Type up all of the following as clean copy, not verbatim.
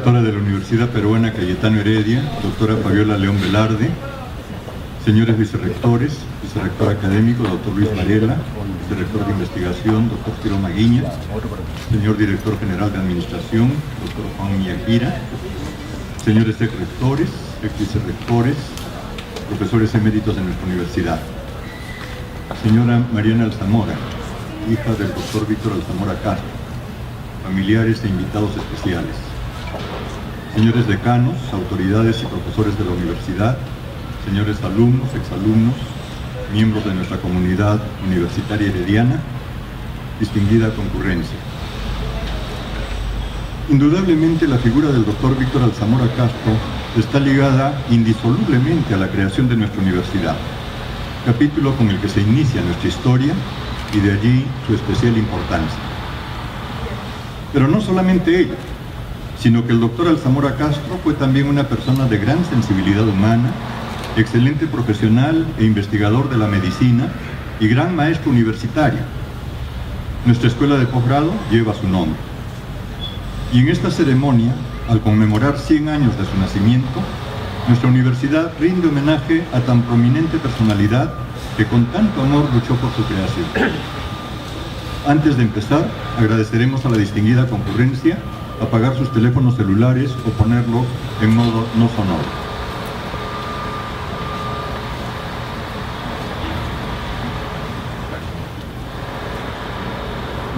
Rectora de la Universidad Peruana Cayetano Heredia, doctora Fabiola León Velarde, señores vicerrectores, vicerrector académico, doctor Luis Varela, vicerrector de investigación, doctor Ciro Maguiña, señor director general de administración, doctor Juan Miyakira, señores exrectores, exvicerrectores, profesores eméritos de nuestra universidad, señora Mariana Alzamora, hija del doctor Víctor Alzamora Castro, familiares e invitados especiales, señores decanos, autoridades y profesores de la universidad, señores alumnos, exalumnos, miembros de nuestra comunidad universitaria herediana, distinguida concurrencia. Indudablemente la figura del doctor Víctor Alzamora Castro está ligada indisolublemente a la creación de nuestra universidad, capítulo con el que se inicia nuestra historia y de allí su especial importancia. Pero no solamente ella, sino que el doctor Alzamora Castro fue también una persona de gran sensibilidad humana, excelente profesional e investigador de la medicina y gran maestro universitario. Nuestra escuela de posgrado lleva su nombre. Y en esta ceremonia, al conmemorar 100 años de su nacimiento, nuestra universidad rinde homenaje a tan prominente personalidad que con tanto amor luchó por su creación. Antes de empezar, agradeceremos a la distinguida concurrencia apagar sus teléfonos celulares o ponerlo en modo no sonoro.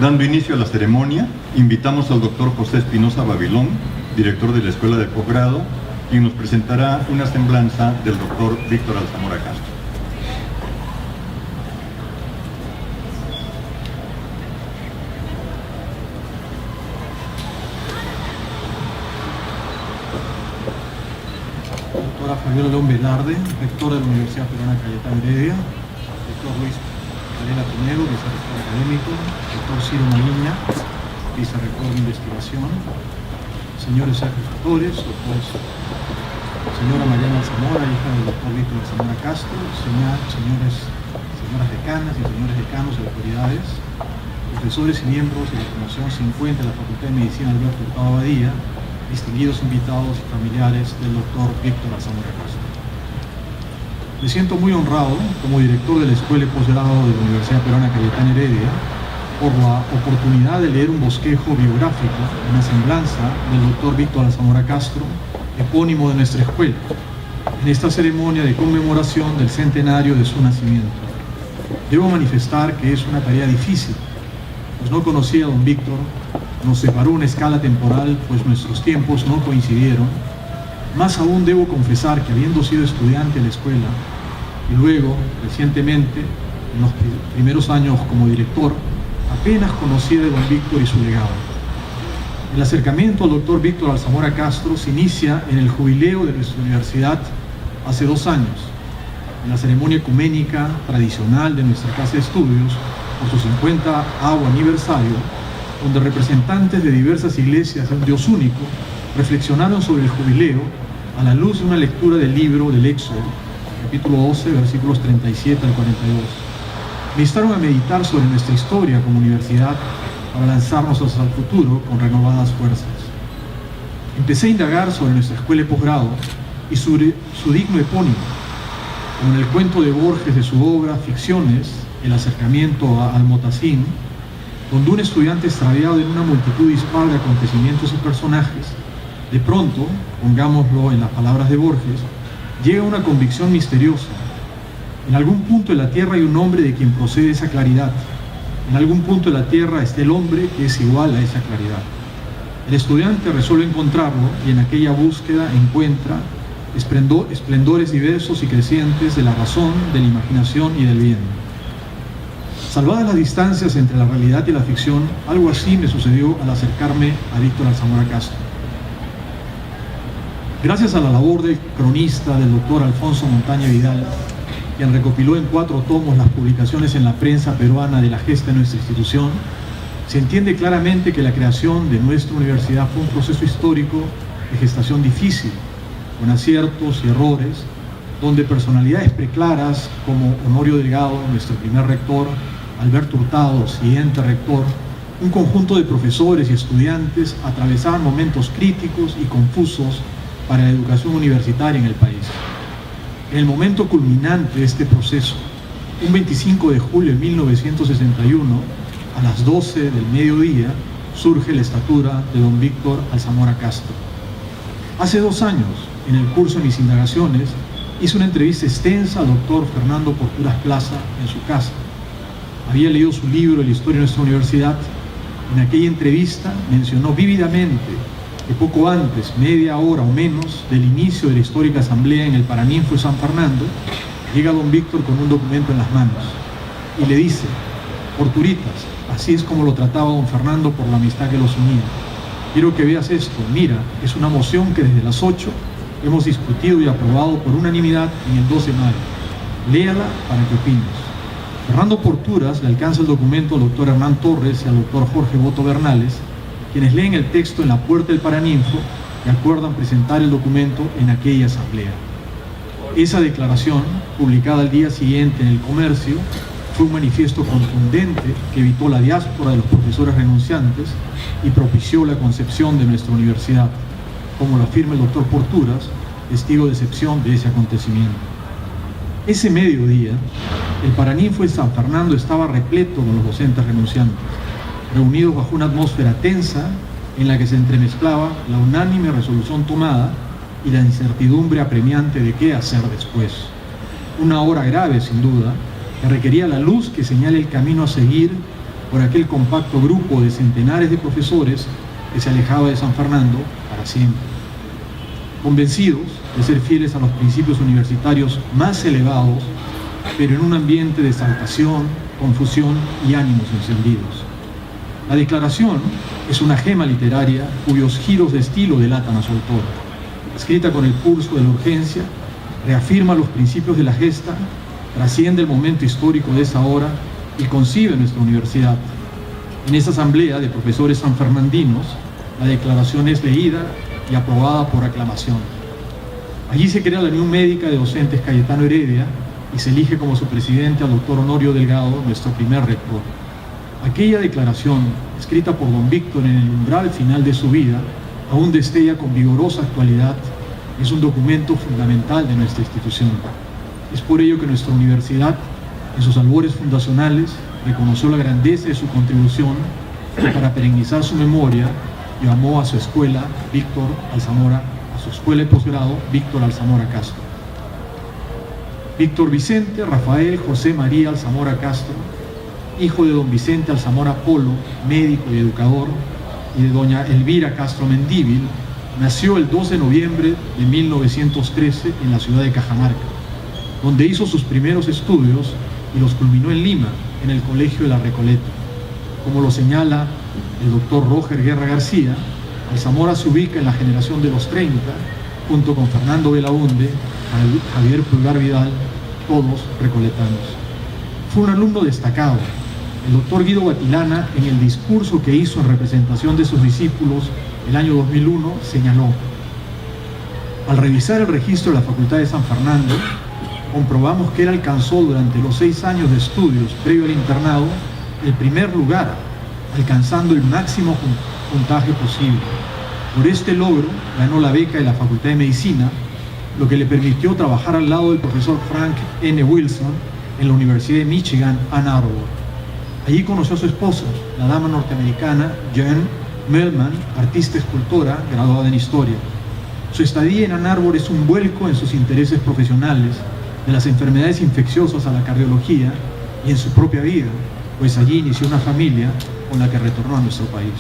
Dando inicio a la ceremonia, invitamos al doctor José Espinosa Babilón, director de la Escuela de Posgrado, quien nos presentará una semblanza del doctor Víctor Alzamora Castro. Doctora Fabiola León Velarde, rectora de la Universidad Peruana Cayetano Heredia, doctor Luis Varela Pinero, vicerrector académico, doctor Ciro Maguiña, vicerrector de investigación, señores secretarios, señora Mariana Alzamora, hija del doctor Víctor Alzamora Castro, señoras decanas y señores decanos de autoridades, profesores y miembros de la promoción 50 de la Facultad de Medicina Alberto Hurtado Abadía, distinguidos invitados y familiares del doctor Víctor Alzamora Castro. Me siento muy honrado como director de la Escuela de Posgrado de la Universidad Peruana Cayetano Heredia por la oportunidad de leer un bosquejo biográfico, una semblanza del doctor Víctor Alzamora Castro, epónimo de nuestra escuela, en esta ceremonia de conmemoración del centenario de su nacimiento. Debo manifestar que es una tarea difícil, pues no conocía a don Víctor, nos separó una escala temporal, pues nuestros tiempos no coincidieron. Más aún debo confesar que habiendo sido estudiante en la escuela y luego, recientemente, en los primeros años como director, apenas conocía de don Víctor y su legado. El acercamiento al doctor Víctor Alzamora Castro se inicia en el jubileo de nuestra universidad hace 2 años, en la ceremonia ecuménica tradicional de nuestra casa de estudios por su 50º aniversario, donde representantes de diversas iglesias de un Dios único reflexionaron sobre el jubileo a la luz de una lectura del libro del Éxodo, capítulo 12, versículos 37 al 42. Me instaron a meditar sobre nuestra historia como universidad para lanzarnos hacia el futuro con renovadas fuerzas. Empecé a indagar sobre nuestra escuela de posgrado y sobre su digno epónimo, como en el cuento de Borges de su obra Ficciones, el acercamiento a Almotacín, donde un estudiante extraviado en una multitud dispar de acontecimientos y personajes, de pronto, pongámoslo en las palabras de Borges, llega a una convicción misteriosa. En algún punto de la tierra hay un hombre de quien procede esa claridad. En algún punto de la tierra está el hombre que es igual a esa claridad. El estudiante resuelve encontrarlo y en aquella búsqueda encuentra esplendores diversos y crecientes de la razón, de la imaginación y del bien. Salvadas las distancias entre la realidad y la ficción, algo así me sucedió al acercarme a Víctor Alzamora Castro. Gracias a la labor del cronista del doctor Alfonso Montaña Vidal, quien recopiló en 4 tomos las publicaciones en la prensa peruana de la gesta de nuestra institución, se entiende claramente que la creación de nuestra universidad fue un proceso histórico de gestación difícil, con aciertos y errores, donde personalidades preclaras como Honorio Delgado, nuestro primer rector, Alberto Hurtado, siguiente rector, Un conjunto de profesores y estudiantes atravesaban momentos críticos y confusos para la educación universitaria en el país. En el momento culminante de este proceso, un 25 de julio de 1961, a las 12 del mediodía, surge la estatura de don Víctor Alzamora Castro. Hace 2 años, en el curso de mis indagaciones, hice una entrevista extensa al doctor Fernando Porturas Plaza en su casa. Había leído su libro La historia de nuestra universidad. En aquella entrevista mencionó vívidamente que poco antes, media hora o menos, del inicio de la histórica asamblea en el Paraninfo de San Fernando, llega don Víctor con un documento en las manos y le dice: Porturitas, así es como lo trataba don Fernando por la amistad que los unía. Quiero que veas esto, mira, es una moción que desde las 8 hemos discutido y aprobado por unanimidad en el 12 de mayo. Léala para que opines. Fernando Porturas le alcanza el documento al doctor Hernán Torres y al doctor Jorge Boto Bernales, quienes leen el texto en la puerta del Paraninfo y acuerdan presentar el documento en aquella asamblea. Esa declaración, publicada al día siguiente en El Comercio, fue un manifiesto contundente que evitó la diáspora de los profesores renunciantes y propició la concepción de nuestra universidad, como lo afirma el doctor Porturas, testigo de excepción de ese acontecimiento. Ese mediodía, el Paraninfo de San Fernando estaba repleto con los docentes renunciantes, reunidos bajo una atmósfera tensa en la que se entremezclaba la unánime resolución tomada y la incertidumbre apremiante de qué hacer después. Una hora grave, sin duda, que requería la luz que señale el camino a seguir por aquel compacto grupo de centenares de profesores que se alejaba de San Fernando para siempre. Convencidos de ser fieles a los principios universitarios más elevados, pero en un ambiente de exaltación, confusión y ánimos encendidos. La declaración es una gema literaria cuyos giros de estilo delatan a su autor. Escrita con el pulso de la urgencia, reafirma los principios de la gesta, trasciende el momento histórico de esa hora y concibe nuestra universidad. En esa asamblea de profesores sanfernandinos, la declaración es leída y aprobada por aclamación. Allí se crea la Unión Médica de Docentes Cayetano Heredia y se elige como su presidente al doctor Honorio Delgado, nuestro primer rector. Aquella declaración, escrita por don Víctor en el umbral final de su vida, aún destella con vigorosa actualidad, es un documento fundamental de nuestra institución. Es por ello que nuestra universidad, en sus albores fundacionales, reconoció la grandeza de su contribución y para perennizar su memoria, llamó a su escuela Víctor Alzamora, a su escuela de posgrado Víctor Alzamora Castro. Víctor Vicente Rafael José María Alzamora Castro, hijo de don Vicente Alzamora Polo, médico y educador, y de doña Elvira Castro Mendívil, nació el 2 de noviembre de 1913 en la ciudad de Cajamarca, donde hizo sus primeros estudios y los culminó en Lima, en el Colegio de la Recoleta. Como lo señala el doctor Roger Guerra García, Alzamora se ubica en la generación de los 30, junto con Fernando Belaunde, Javier Pulgar Vidal, todos recoletanos. Fue un alumno destacado. El doctor Guido Batilana, en el discurso que hizo en representación de sus discípulos el año 2001, señaló: al revisar el registro de la Facultad de San Fernando, comprobamos que él alcanzó durante los 6 años de estudios previo al internado el primer lugar, alcanzando el máximo puntaje posible. Por este logro ganó la beca de la Facultad de Medicina, lo que le permitió trabajar al lado del profesor Frank N. Wilson en la Universidad de Michigan, Ann Arbor. Allí conoció a su esposa, la dama norteamericana Jan Mellman, artista escultora graduada en Historia. Su estadía en Ann Arbor es un vuelco en sus intereses profesionales, de las enfermedades infecciosas a la cardiología y en su propia vida, pues allí inició una familia con la que retornó a nuestro país.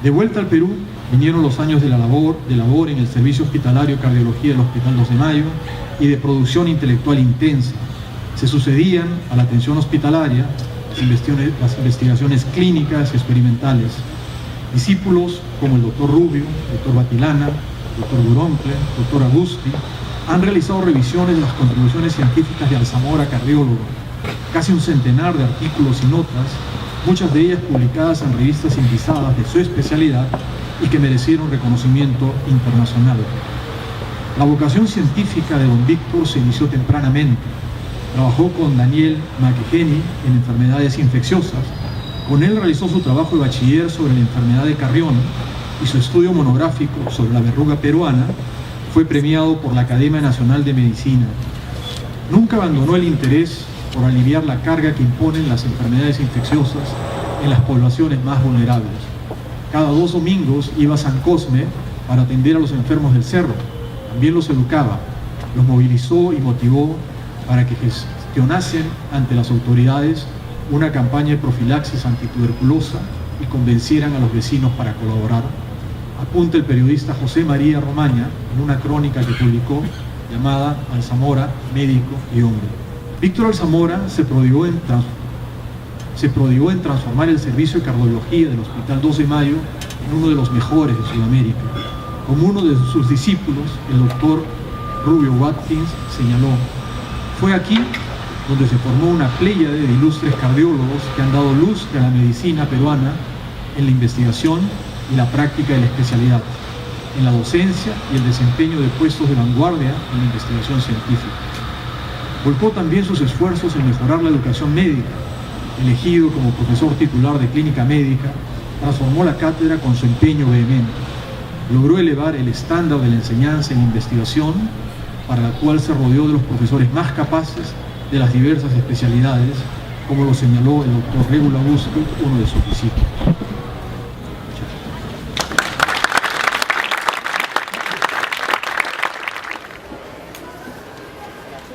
De vuelta al Perú, vinieron los años de labor en el Servicio Hospitalario de Cardiología del Hospital 2 de Mayo y de producción intelectual intensa. Se sucedían a la atención hospitalaria las investigaciones clínicas y experimentales. Discípulos como el doctor Rubio, el doctor Batilana, el doctor Buroncle, el doctor Agusti, han realizado revisiones de las contribuciones científicas de Alzamora, cardiólogo, casi un centenar de artículos y notas, muchas de ellas publicadas en revistas indizadas de su especialidad y que merecieron reconocimiento internacional. La vocación científica de don Víctor se inició tempranamente. Trabajó con Daniel McKechnie en enfermedades infecciosas, Con él realizó su trabajo de bachiller sobre la enfermedad de Carrión y su estudio monográfico sobre la verruga peruana fue premiado por la Academia Nacional de Medicina. Nunca abandonó el interés por aliviar la carga que imponen las enfermedades infecciosas en las poblaciones más vulnerables. Cada 2 domingos iba a San Cosme para atender a los enfermos del cerro. También los educaba, los movilizó y motivó para que gestionasen ante las autoridades una campaña de profilaxis antituberculosa y convencieran a los vecinos para colaborar. Apunta el periodista José María Romaña en una crónica que publicó llamada Alzamora, médico y hombre. Víctor Alzamora se prodigó en transformar el servicio de cardiología del Hospital 2 de Mayo en uno de los mejores de Sudamérica. Como uno de sus discípulos, el doctor Rubio Watkins señaló: fue aquí donde se formó una pléyade de ilustres cardiólogos que han dado luz a la medicina peruana en la investigación y la práctica de la especialidad, en la docencia y el desempeño de puestos de vanguardia en la investigación científica. Volcó también sus esfuerzos en mejorar la educación médica. Elegido como profesor titular de clínica médica, transformó la cátedra con su empeño vehemente. Logró elevar el estándar de la enseñanza y la investigación, para la cual se rodeó de los profesores más capaces de las diversas especialidades, como lo señaló el doctor Regula Bustos, uno de sus discípulos.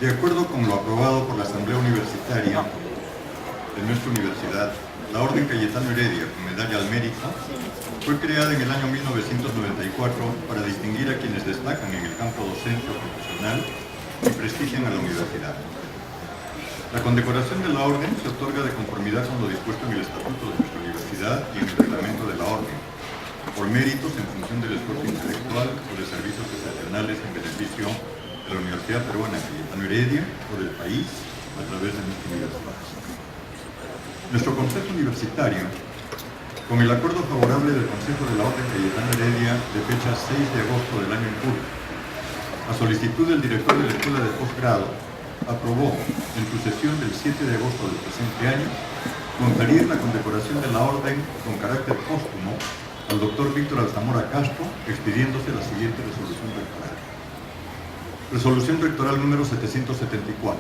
De acuerdo con lo aprobado por la Asamblea Universitaria de nuestra universidad, la Orden Cayetano Heredia, con medalla al mérito, fue creada en el año 1994 para distinguir a quienes destacan en el campo docente o profesional y prestigian a la universidad. La condecoración de la Orden se otorga de conformidad con lo dispuesto en el Estatuto de nuestra universidad y en el reglamento de la Orden, por méritos en función del esfuerzo intelectual o de servicios excepcionales en beneficio de la Universidad Peruana Cayetano Heredia o del país a través de nuestra universidad. Nuestro Consejo Universitario, con el acuerdo favorable del Consejo de la Orden Cayetano Heredia de fecha 6 de agosto del año en curso, a solicitud del director de la Escuela de Postgrado, aprobó en su sesión del 7 de agosto del presente año conferir la condecoración de la Orden con carácter póstumo al doctor Víctor Alzamora Castro, expidiéndose la siguiente resolución rectoral. Resolución rectoral número 774,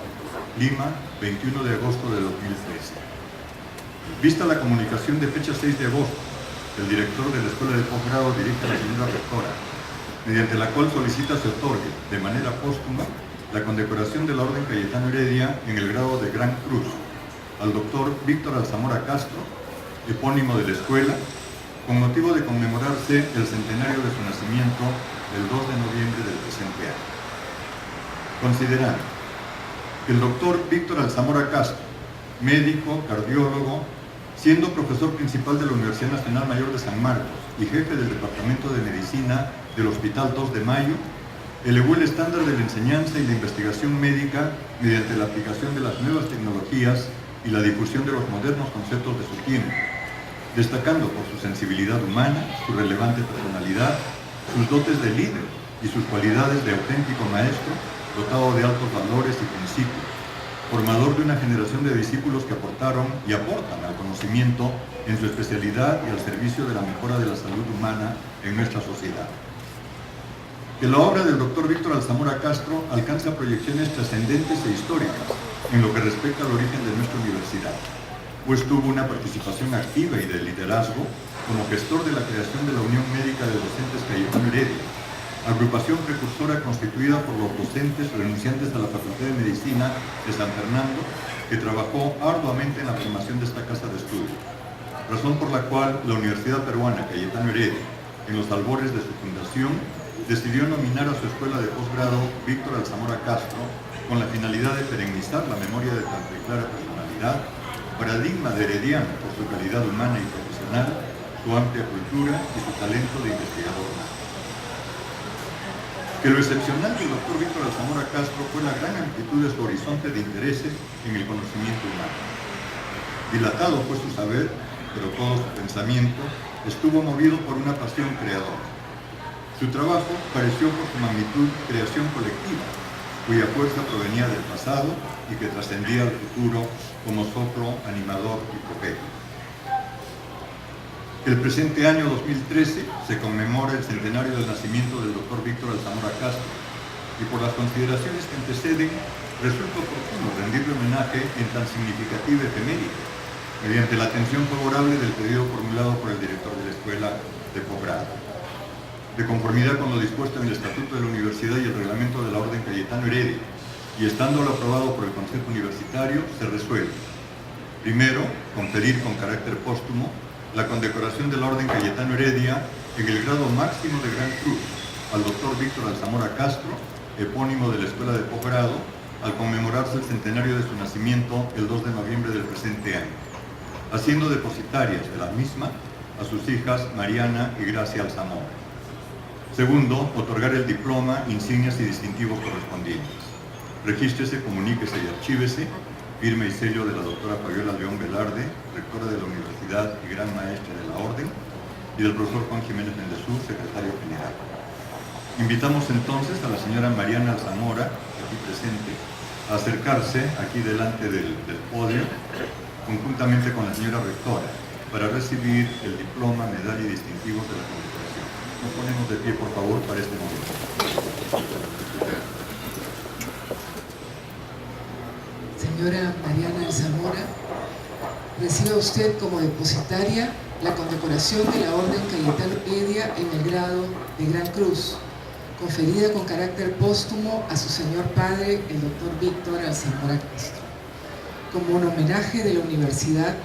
Lima, 21 de agosto de 2013. Vista la comunicación de fecha 6 de agosto, el director de la Escuela de Postgrado dirige a la señora rectora, mediante la cual solicita se otorgue, de manera póstuma, la condecoración de la Orden Cayetano Heredia en el grado de Gran Cruz al doctor Víctor Alzamora Castro, epónimo de la escuela, con motivo de conmemorarse el centenario de su nacimiento el 2 de noviembre del presente año. Considerando que el doctor Víctor Alzamora Castro, médico, cardiólogo, siendo profesor principal de la Universidad Nacional Mayor de San Marcos y jefe del Departamento de Medicina del Hospital 2 de Mayo, elevó el estándar de la enseñanza y la investigación médica mediante la aplicación de las nuevas tecnologías y la difusión de los modernos conceptos de su tiempo, destacando por su sensibilidad humana, su relevante personalidad, sus dotes de líder y sus cualidades de auténtico maestro, dotado de altos valores y principios, formador de una generación de discípulos que aportaron y aportan al conocimiento en su especialidad y al servicio de la mejora de la salud humana en nuestra sociedad. Que la obra del doctor Víctor Alzamora Castro alcanza proyecciones trascendentes e históricas en lo que respecta al origen de nuestra universidad, pues tuvo una participación activa y de liderazgo como gestor de la creación de la Unión Médica de Docentes Cayetano Heredia, agrupación precursora constituida por los docentes renunciantes a la Facultad de Medicina de San Fernando, que trabajó arduamente en la formación de esta casa de estudios, razón por la cual la Universidad Peruana Cayetano Heredia, en los albores de su fundación, decidió nominar a su escuela de posgrado Víctor Alzamora Castro con la finalidad de perennizar la memoria de tan clara personalidad, paradigma de herediano por su calidad humana y profesional, su amplia cultura y su talento de investigador nato. Que lo excepcional del doctor Víctor Alzamora Castro fue la gran amplitud de su horizonte de intereses en el conocimiento humano. Dilatado fue su saber, pero todo su pensamiento estuvo movido por una pasión creadora. Su trabajo pareció por su magnitud creación colectiva, cuya fuerza provenía del pasado y que trascendía al futuro como soplo animador y profético. que el presente año 2013 se conmemora el centenario del nacimiento del Dr. Víctor Alzamora Castro, y por las consideraciones que anteceden, resulta oportuno rendirle homenaje en tan significativa efeméride, mediante la atención favorable del pedido formulado por el director de la Escuela de Posgrado. De conformidad con lo dispuesto en el Estatuto de la Universidad y el Reglamento de la Orden Cayetano Heredia, y estándolo aprobado por el Consejo Universitario, se resuelve: primero, conferir con carácter póstumo la condecoración de la Orden Cayetano Heredia en el grado máximo de Gran Cruz al Dr. Víctor Alzamora Castro, epónimo de la Escuela de Posgrado, al conmemorarse el centenario de su nacimiento el 2 de noviembre del presente año, haciendo depositarias de la misma a sus hijas Mariana y Gracia Alzamora. Segundo, otorgar el diploma, insignias y distintivos correspondientes. Regístrese, comuníquese y archívese firma y sello de la doctora Fabiola León Velarde, rectora de la Universidad y gran maestra de la Orden, y del profesor Juan Jiménez Mendezú, secretario general. Invitamos entonces a la señora Mariana Alzamora, aquí presente, a acercarse aquí delante del podio, conjuntamente con la señora rectora, para recibir el diploma, medalla y distintivos de la condecoración. Nos ponemos de pie, por favor, para este momento. Señora Mariana Alzamora, reciba usted como depositaria la condecoración de la Orden Cayetano Heredia en el grado de Gran Cruz, conferida con carácter póstumo a su señor padre, el Dr. Víctor Alzamora Castro, como un homenaje de la universidad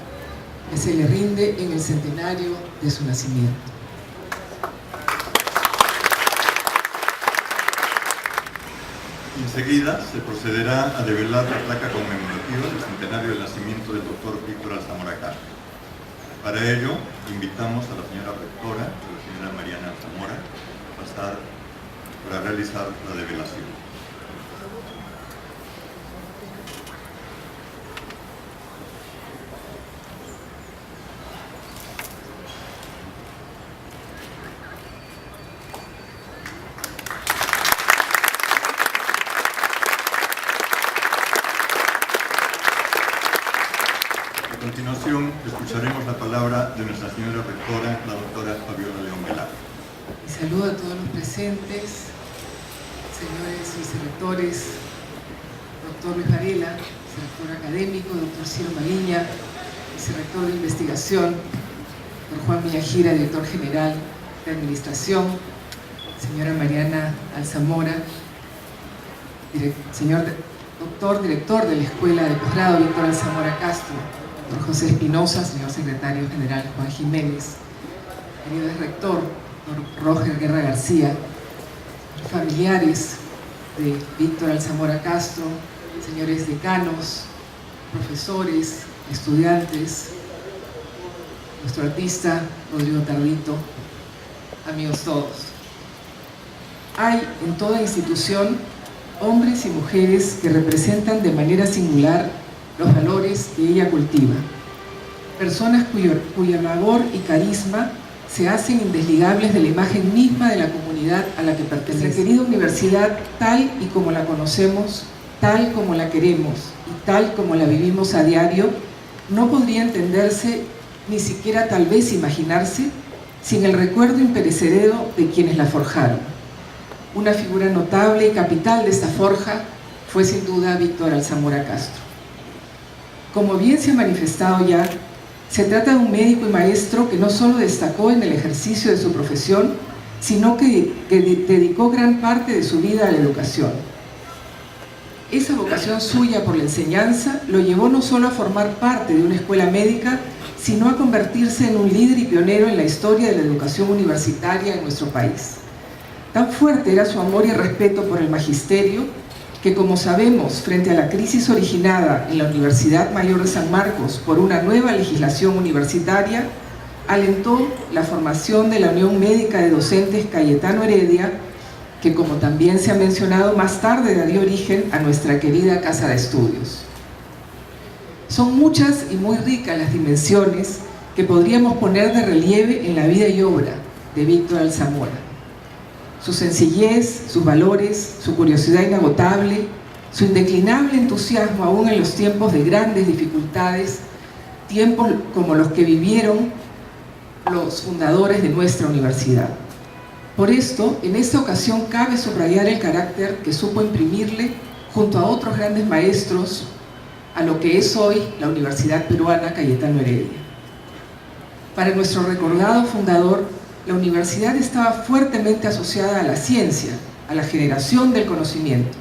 que se le rinde en el centenario de su nacimiento. Enseguida se procederá a develar la placa conmemorativa del centenario del nacimiento del Dr. Víctor Alzamora Castro. Para ello, invitamos a la señora rectora, a la señora Mariana Alzamora, a pasar para realizar la develación. A continuación, escucharemos la palabra de nuestra señora rectora, la doctora Fabiola León Velarde. Saludo a todos los presentes, señores vicerrectores, doctor Luis Varela, vicerrector académico, doctor Ciro Maliña, vicerrector de investigación, doctor Juan Villagira, director general de administración, señora Mariana Alzamora, señor doctor director de la Escuela de Posgrado Víctor Alzamora Castro, doctor José Espinosa, señor secretario general Juan Jiménez, querido rector, doctor Roger Guerra García, familiares de Víctor Alzamora Castro, señores decanos, profesores, estudiantes, nuestro artista Rodrigo Tardito, amigos todos. Hay en toda institución hombres y mujeres que representan de manera singular los valores que ella cultiva. Personas cuya labor y carisma se hacen indesligables de la imagen misma de la comunidad a la que pertenece. Nuestra querida universidad, tal y como la conocemos, tal como la queremos y tal como la vivimos a diario, no podría entenderse, ni siquiera tal vez imaginarse, sin el recuerdo imperecedero de quienes la forjaron. Una figura notable y capital de esta forja fue sin duda Víctor Alzamora Castro. Como bien se ha manifestado ya, se trata de un médico y maestro que no solo destacó en el ejercicio de su profesión, sino que dedicó gran parte de su vida a la educación. Esa vocación suya por la enseñanza lo llevó no solo a formar parte de una escuela médica, sino a convertirse en un líder y pionero en la historia de la educación universitaria en nuestro país. Tan fuerte era su amor y respeto por el magisterio, que, como sabemos, frente a la crisis originada en la Universidad Mayor de San Marcos por una nueva legislación universitaria, alentó la formación de la Unión Médica de Docentes Cayetano Heredia, que, como también se ha mencionado, más tarde daría origen a nuestra querida Casa de Estudios. Son muchas y muy ricas las dimensiones que podríamos poner de relieve en la vida y obra de Víctor Alzamora. Su sencillez, sus valores, su curiosidad inagotable, su indeclinable entusiasmo aún en los tiempos de grandes dificultades, tiempos como los que vivieron los fundadores de nuestra universidad. Por esto, en esta ocasión cabe subrayar el carácter que supo imprimirle, junto a otros grandes maestros, a lo que es hoy la Universidad Peruana Cayetano Heredia. Para nuestro recordado fundador, la universidad estaba fuertemente asociada a la ciencia, a la generación del conocimiento,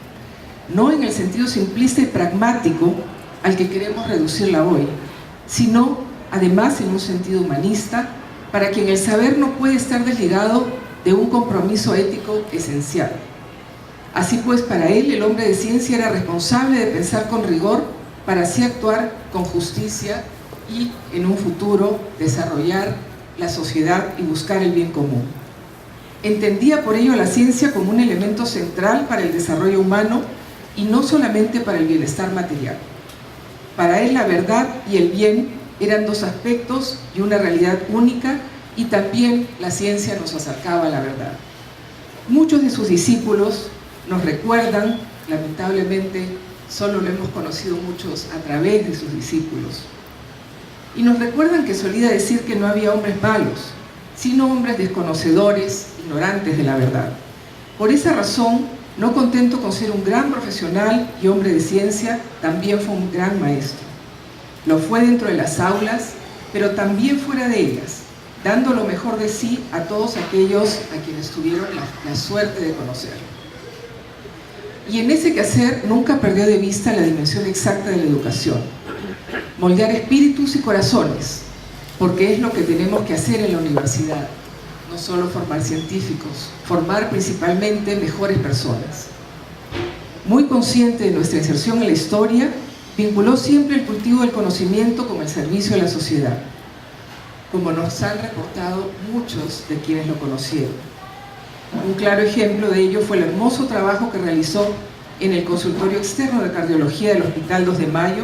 no en el sentido simplista y pragmático al que queremos reducirla hoy, sino además en un sentido humanista, para quien el saber no puede estar desligado de un compromiso ético esencial. Así pues, para él, el hombre de ciencia era responsable de pensar con rigor para así actuar con justicia y, en un futuro, desarrollar la sociedad y buscar el bien común. Entendía por ello a la ciencia como un elemento central para el desarrollo humano y no solamente para el bienestar material. Para él, la verdad y el bien eran dos aspectos y una realidad única, y también la ciencia nos acercaba a la verdad. Muchos de sus discípulos nos recuerdan, lamentablemente, solo lo hemos conocido muchos a través de sus discípulos, y nos recuerdan que solía decir que no había hombres malos, sino hombres desconocedores, ignorantes de la verdad. Por esa razón, no contento con ser un gran profesional y hombre de ciencia, también fue un gran maestro. Lo fue dentro de las aulas, pero también fuera de ellas, dando lo mejor de sí a todos aquellos a quienes tuvieron la suerte de conocerlo. Y en ese quehacer nunca perdió de vista la dimensión exacta de la educación: moldear espíritus y corazones, porque es lo que tenemos que hacer en la universidad, no solo formar científicos, formar principalmente mejores personas. Muy consciente de nuestra inserción en la historia, vinculó siempre el cultivo del conocimiento con el servicio a la sociedad, como nos han reportado muchos de quienes lo conocieron. Un claro ejemplo de ello fue el hermoso trabajo que realizó en el consultorio externo de cardiología del Hospital 2 de Mayo,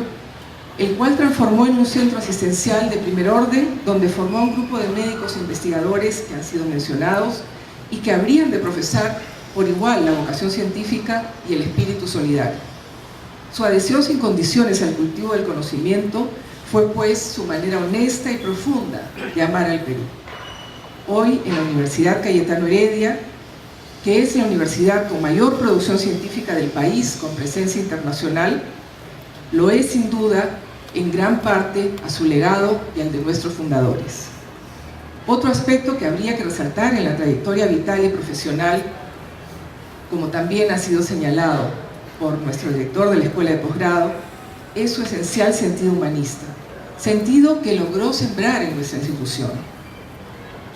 el cual transformó en un centro asistencial de primer orden, donde formó un grupo de médicos e investigadores que han sido mencionados y que habrían de profesar por igual la vocación científica y el espíritu solidario. Su adhesión sin condiciones al cultivo del conocimiento fue pues su manera honesta y profunda de amar al Perú. Hoy, en la Universidad Cayetano Heredia, que es la universidad con mayor producción científica del país, con presencia internacional, lo es sin duda en gran parte a su legado y al de nuestros fundadores. Otro aspecto que habría que resaltar en la trayectoria vital y profesional, como también ha sido señalado por nuestro director de la Escuela de Posgrado, es su esencial sentido humanista, sentido que logró sembrar en nuestra institución.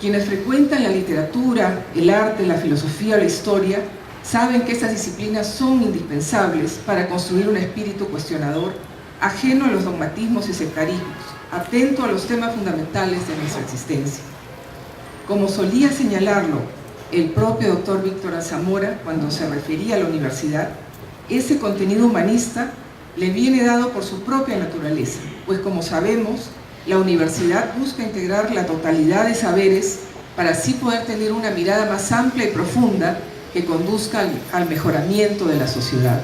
Quienes frecuentan la literatura, el arte, la filosofía o la historia saben que estas disciplinas son indispensables para construir un espíritu cuestionador, ajeno a los dogmatismos y sectarismos, atento a los temas fundamentales de nuestra existencia. Como solía señalarlo el propio doctor Víctor Alzamora cuando se refería a la universidad, ese contenido humanista le viene dado por su propia naturaleza, pues como sabemos, la universidad busca integrar la totalidad de saberes para así poder tener una mirada más amplia y profunda que conduzca al mejoramiento de la sociedad.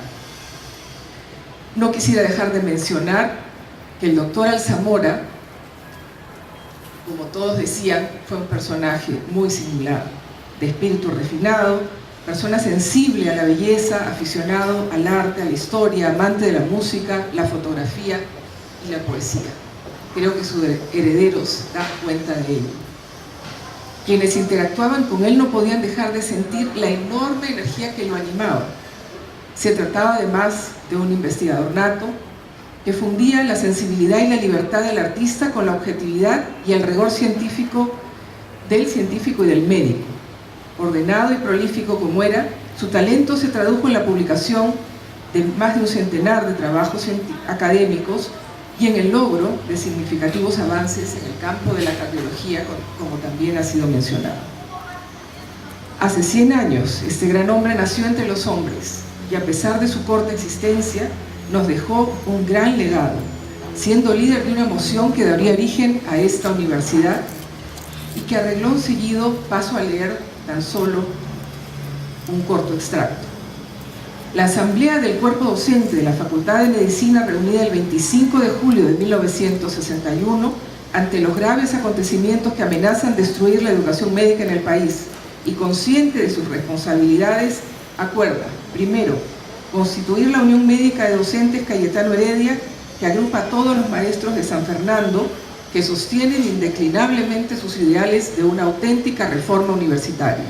No quisiera dejar de mencionar que el doctor Alzamora, como todos decían, fue un personaje muy singular, de espíritu refinado, persona sensible a la belleza, aficionado al arte, a la historia, amante de la música, la fotografía y la poesía. Creo que sus herederos dan cuenta de ello. Quienes interactuaban con él no podían dejar de sentir la enorme energía que lo animaba. Se trataba además de un investigador nato que fundía la sensibilidad y la libertad del artista con la objetividad y el rigor científico del científico y del médico. Ordenado y prolífico como era, su talento se tradujo en la publicación de más de un centenar de trabajos académicos y en el logro de significativos avances en el campo de la cardiología, como también ha sido mencionado. Hace 100 años, este gran hombre nació entre los hombres y a pesar de su corta existencia, nos dejó un gran legado, siendo líder de una emoción que daría origen a esta universidad y que arregló seguido paso a leer tan solo un corto extracto. La asamblea del cuerpo docente de la Facultad de Medicina, reunida el 25 de julio de 1961, ante los graves acontecimientos que amenazan destruir la educación médica en el país y consciente de sus responsabilidades, acuerda, primero, constituir la Unión Médica de Docentes Cayetano Heredia, que agrupa a todos los maestros de San Fernando que sostienen indeclinablemente sus ideales de una auténtica reforma universitaria.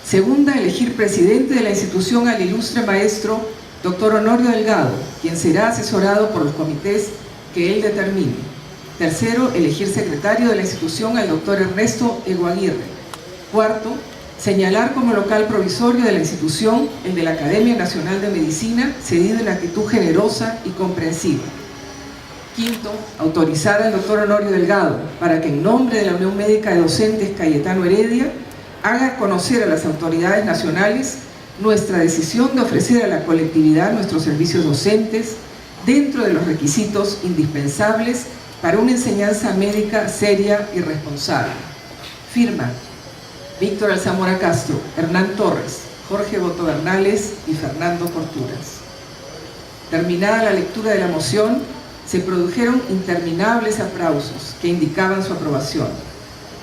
Segunda, elegir presidente de la institución al ilustre maestro Dr. Honorio Delgado, quien será asesorado por los comités que él determine. Tercero, elegir secretario de la institución al Dr. Ernesto Eguaguirre. Cuarto, señalar como local provisorio de la institución el de la Academia Nacional de Medicina, cedido en actitud generosa y comprensiva. Quinto, autorizar al Dr. Honorio Delgado para que en nombre de la Unión Médica de Docentes Cayetano Heredia haga conocer a las autoridades nacionales nuestra decisión de ofrecer a la colectividad nuestros servicios docentes dentro de los requisitos indispensables para una enseñanza médica seria y responsable. Firma Víctor Alzamora Castro, Hernán Torres, Jorge Boto Bernales y Fernando Corturas. Terminada la lectura de la moción, se produjeron interminables aplausos que indicaban su aprobación.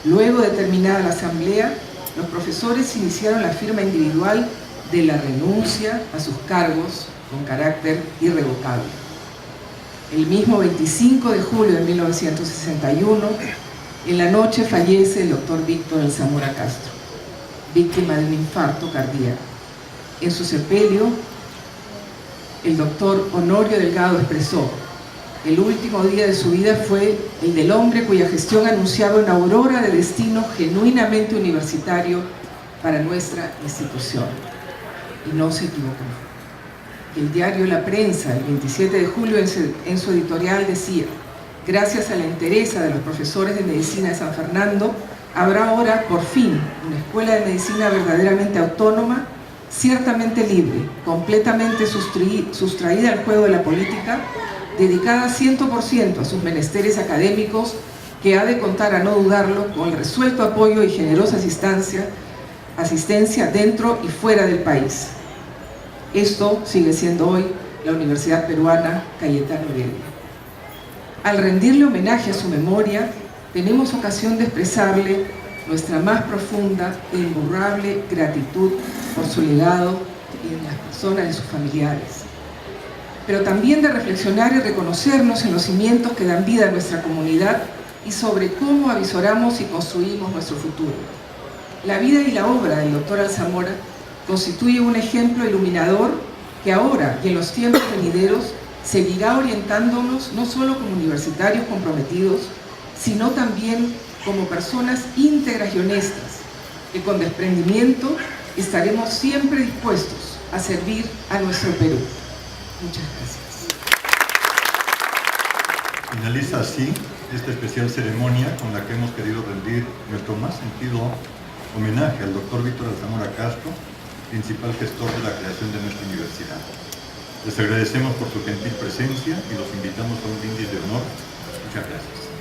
Luego de terminada la asamblea, los profesores iniciaron la firma individual de la renuncia a sus cargos con carácter irrevocable. El mismo 25 de julio de 1961, en la noche fallece el doctor Víctor Alzamora Castro, víctima de un infarto cardíaco. En su sepelio, el doctor Honorio Delgado expresó: el último día de su vida fue el del hombre cuya gestión anunciaba una aurora de destino genuinamente universitario para nuestra institución. Y no se equivocó. El diario La Prensa, el 27 de julio, en su editorial decía: gracias a la entereza de los profesores de medicina de San Fernando, habrá ahora, por fin, una escuela de medicina verdaderamente autónoma, ciertamente libre, completamente sustraída al juego de la política, dedicada 100% a sus menesteres académicos, que ha de contar, a no dudarlo, con el resuelto apoyo y generosa asistencia dentro y fuera del país. Esto sigue siendo hoy la Universidad Peruana Cayetano Heredia. Al rendirle homenaje a su memoria, tenemos ocasión de expresarle nuestra más profunda e imborrable gratitud por su legado y en las personas de sus familiares, pero también de reflexionar y reconocernos en los cimientos que dan vida a nuestra comunidad y sobre cómo avisoramos y construimos nuestro futuro. La vida y la obra del doctor Alzamora constituye un ejemplo iluminador que ahora y en los tiempos venideros seguirá orientándonos no solo como universitarios comprometidos, sino también como personas íntegras y honestas, que con desprendimiento estaremos siempre dispuestos a servir a nuestro Perú. Muchas gracias. Finaliza así esta especial ceremonia con la que hemos querido rendir nuestro más sentido homenaje al doctor Víctor Alzamora Castro, principal gestor de la creación de nuestra universidad. Les agradecemos por su gentil presencia y los invitamos a un brindis de honor. Muchas gracias.